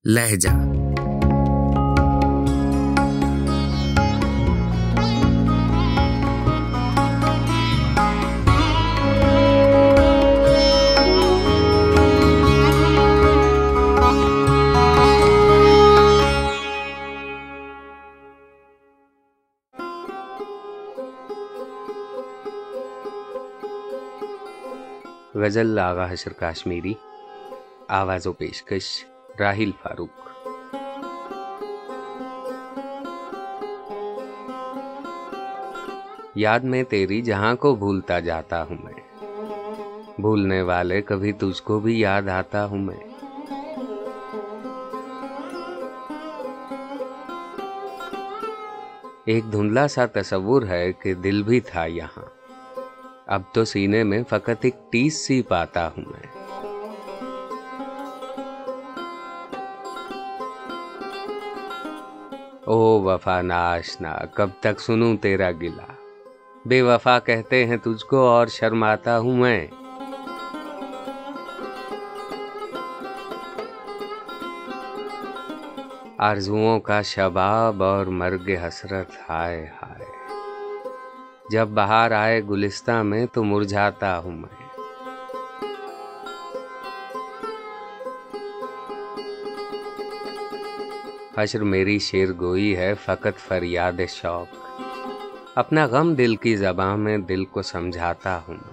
लहजा। गजल आगा हशर काश्मीरी, आवाज़ो पेशकश राहिल फारूक। याद में तेरी जहां को भूलता जाता हूं मैं, भूलने वाले कभी तुझको भी याद आता हूं मैं। एक धुंधला सा तस्वुर है कि दिल भी था यहाँ, अब तो सीने में फकत एक टीस सी पाता हूं मैं। ओ वफा नाशना, कब तक सुनूं तेरा गिला, बेवफा कहते हैं तुझको और शर्माता हूं मैं। आरज़ुओं का शबाब और मर्ग हसरत, हाय हाय, जब बहार आए गुलिस्तां में तो मुरझाता हूं मैं। हश्र मेरी शेर गोई है फकत फरियाद शौक, अपना गम दिल की ज़बां में दिल को समझाता हूं मैं।